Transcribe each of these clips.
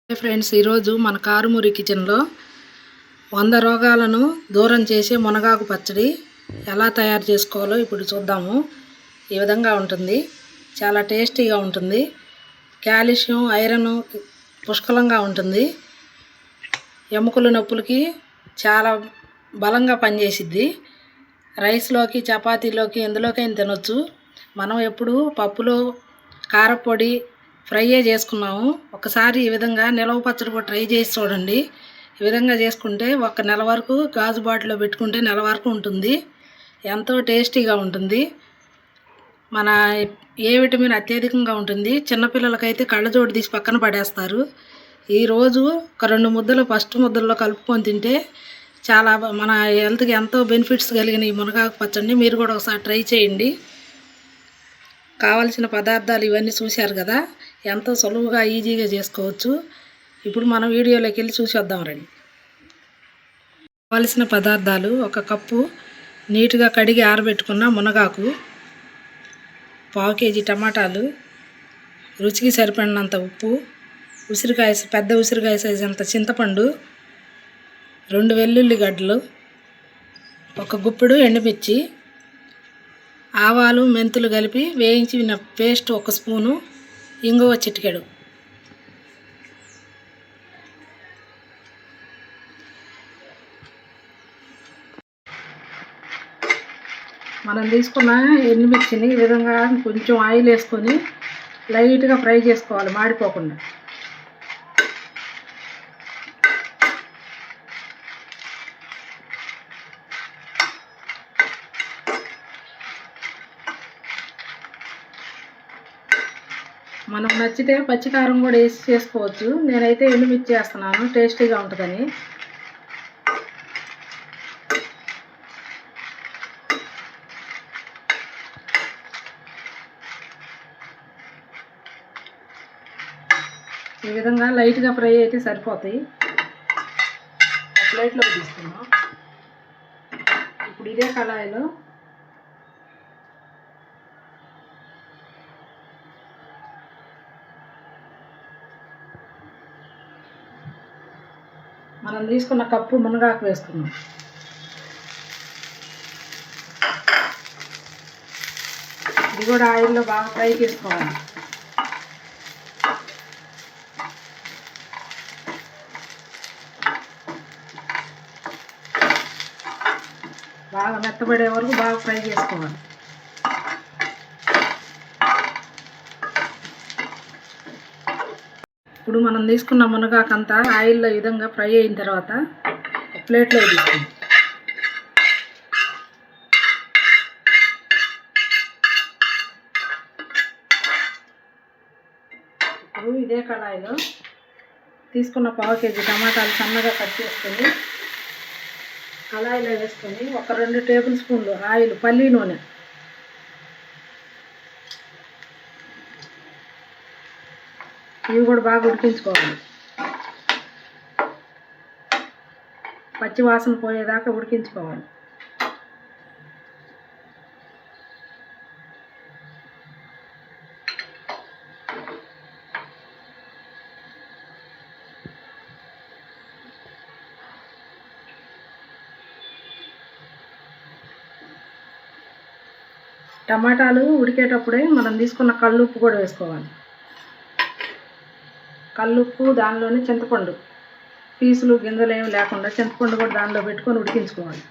Friends, ఈరోజు మన కారుమూరి కిచెన్లో 100 రోగాలను దూరం చేసే మునగాకు పచ్చడి ఎలా తయారు చేసుకోవాలో ఇప్పుడు చూద్దాము. ఈ విధంగా ఉంటుంది. చాలా టేస్టీగా ఉంటుంది. కాల్షియం, ఐరన్ పుష్కలంగా ఉంటుంది. ఎముకల నొప్పులకి చాలా బలంగా పనిచేసిద్ది. రైస్లోకి, చపాతీలోకి ఎందులోకైనా తినొచ్చు. మనం ఎప్పుడు పప్పులో కారపొడి ఫ్రైయే చేసుకున్నాము. ఒకసారి ఈ విధంగా నిలవ పచ్చడి కూడా ట్రై చేసి చూడండి. ఈ విధంగా చేసుకుంటే ఒక నెల వరకు గాజు బాటిల్లో పెట్టుకుంటే నెల వరకు ఉంటుంది. ఎంతో టేస్టీగా ఉంటుంది. మన ఏ విటమిన్ అత్యధికంగా ఉంటుంది. చిన్నపిల్లలకైతే కళ్ళజోడు తీసి పక్కన పడేస్తారు. ఈరోజు ఒక 2 ముద్దలు ఫస్ట్ ముద్దల్లో కలుపుకొని తింటే చాలా మన హెల్త్కి ఎంతో బెనిఫిట్స్ కలిగిన ఈ మునగాకు పచ్చడిని మీరు కూడా ఒకసారి ట్రై చేయండి. కావలసిన పదార్థాలు ఇవన్నీ చూశారు కదా, ఎంతో సులువుగా ఈజీగా చేసుకోవచ్చు. ఇప్పుడు మనం వీడియోలోకి వెళ్ళి చూసేద్దాం రండి. కావలసిన పదార్థాలు: 1 కప్పు నీట్గా కడిగి ఆరబెట్టుకున్న మునగాకు, 1/2 కేజీ టమాటాలు, రుచికి సరిపడినంత ఉప్పు, పెద్ద ఉసిరికాయ సైజు అంత చింతపండు, 2 వెల్లుల్లి గడ్డలు, 1 గుప్పెడు ఎండుమిర్చి, ఆవాలు మెంతులు కలిపి వేయించిన పేస్ట్ 1 స్పూను, ఇంగువ చిటికెడు. మనం తీసుకున్న ఎండుమిర్చిని ఈ విధంగా కొంచెం ఆయిల్ వేసుకొని లైట్గా ఫ్రై చేసుకోవాలి, మాడిపోకుండా. మనకు నచ్చితే పచ్చికారం కూడా వేసి చేసుకోవచ్చు. నేనైతే ఎండుమిర్చి వేస్తున్నాను, టేస్టీగా ఉంటుందని. ఈ విధంగా లైట్గా ఫ్రై అయితే సరిపోతాయి. ప్లేట్లో తీసుకున్నాం. ఇప్పుడు ఇదే కళాయిలో మనం తీసుకున్న కప్పు మునగాకు వేసుకున్నాం. ఇది కూడా ఆయిల్లో బాగా ఫ్రై చేసుకోవాలి. బాగా మెత్తబడే వరకు బాగా ఫ్రై చేసుకోవాలి. ఇప్పుడు మనం తీసుకున్న మునగాకంతా ఆయిల్లో ఈ విధంగా ఫ్రై అయిన తర్వాత ప్లేట్లో తీసుకుందాం. ఇప్పుడు ఇదే కళాయిలో తీసుకున్న 1/2 కేజీ టమాటాలు సన్నగా కట్ చేసుకొని కళాయిలో వేసుకొని 2 టేబుల్ స్పూన్లు ఆయిల్, పల్లి నూనె, ఇవి కూడా బాగా ఉడికించుకోవాలి. పచ్చి వాసన పోయేదాకా ఉడికించుకోవాలి. టమాటాలు ఉడికేటప్పుడే మనం తీసుకున్న కల్లుప్పు కూడా వేసుకోవాలి. కల్లుప్పు, దానిలోనే చింతపండు, పీసులు గింజలు ఏమి లేకుండా చింతపండు కూడా దానిలో పెట్టుకొని ఉడికించుకోవాలి.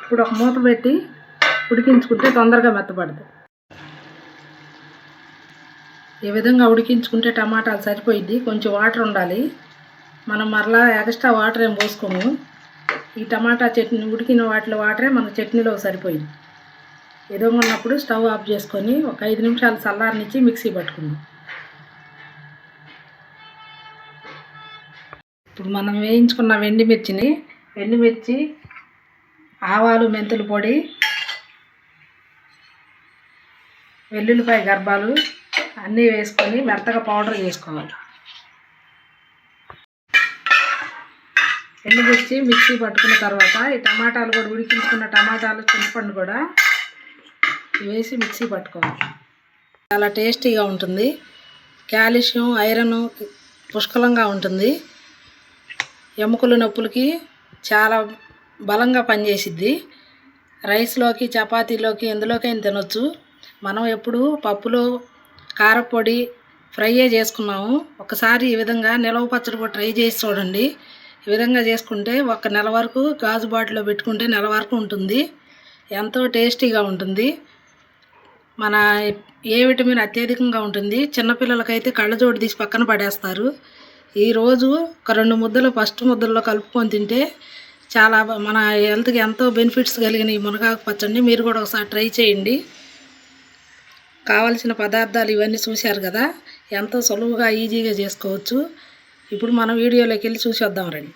ఇప్పుడు ఒక మూత పెట్టి ఉడికించుకుంటే తొందరగా మెత్తపడుతుంది. ఈ విధంగా ఉడికించుకుంటే టమాటాలు సరిపోయిద్ది. కొంచెం వాటర్ ఉండాలి. మనం మరలా ఎక్స్ట్రా వాటర్ ఏం పోసుకోము. ఈ టమాటా చట్నీ ఉడికిన వాటిలో వాటరే మన చట్నీలో సరిపోయింది. ఏదో ఉన్నప్పుడు స్టవ్ ఆఫ్ చేసుకొని ఒక 5 నిమిషాలు చల్లారనిచ్చి మిక్సీ పట్టుకుందాం. ఇప్పుడు మనం వేయించుకున్న ఎండుమిర్చి, ఆవాలు మెంతుల పొడి, వెల్లుల్లిపాయ గర్భాలు అన్నీ వేసుకొని మెత్తగా పౌడర్ చేసుకోవాలి. ఎండుమిర్చి మిక్సీ పట్టుకున్న తర్వాత ఈ టమాటాలు కూడా ఉడికించుకున్న టమాటాలు, చింతపండు కూడా వేసి మిక్సీ పట్టుకోవాలి. చాలా టేస్టీగా ఉంటుంది. కాల్షియం, ఐరన్ పుష్కలంగా ఉంటుంది. ఎముకల నొప్పులకి చాలా బలంగా పనిచేసిద్ది. రైస్లోకి, చపాతీలోకి, ఎందులోకైనా తినొచ్చు. మనం ఎప్పుడు పప్పులో కారపొడి ఫ్రైయే చేసుకున్నాము. ఒకసారి ఈ విధంగా నిలవ పచ్చడి కూడా ట్రై చేసి చూడండి. ఈ విధంగా చేసుకుంటే 1 నెల వరకు గాజు బాటిల్లో పెట్టుకుంటే నెల వరకు ఉంటుంది. ఎంతో టేస్టీగా ఉంటుంది. మన ఏ విటమిన్ అత్యధికంగా ఉంటుంది. చిన్నపిల్లలకైతే కళ్ళజోడు తీసి పక్కన పడేస్తారు. ఈరోజు ఒక 2 ముద్దలు ఫస్ట్ ముద్దల్లో కలుపుకొని తింటే చాలా మన హెల్త్కి ఎంతో బెనిఫిట్స్ కలిగిన ఈ మునగాకు పచ్చడిని మీరు కూడా ఒకసారి ట్రై చేయండి. కావలసిన పదార్థాలు ఇవన్నీ చూశారు కదా, ఎంతో సులువుగా ఈజీగా చేసుకోవచ్చు. ఇప్పుడు మనం వీడియోలోకి వెళ్ళి చూసేద్దాం రండి.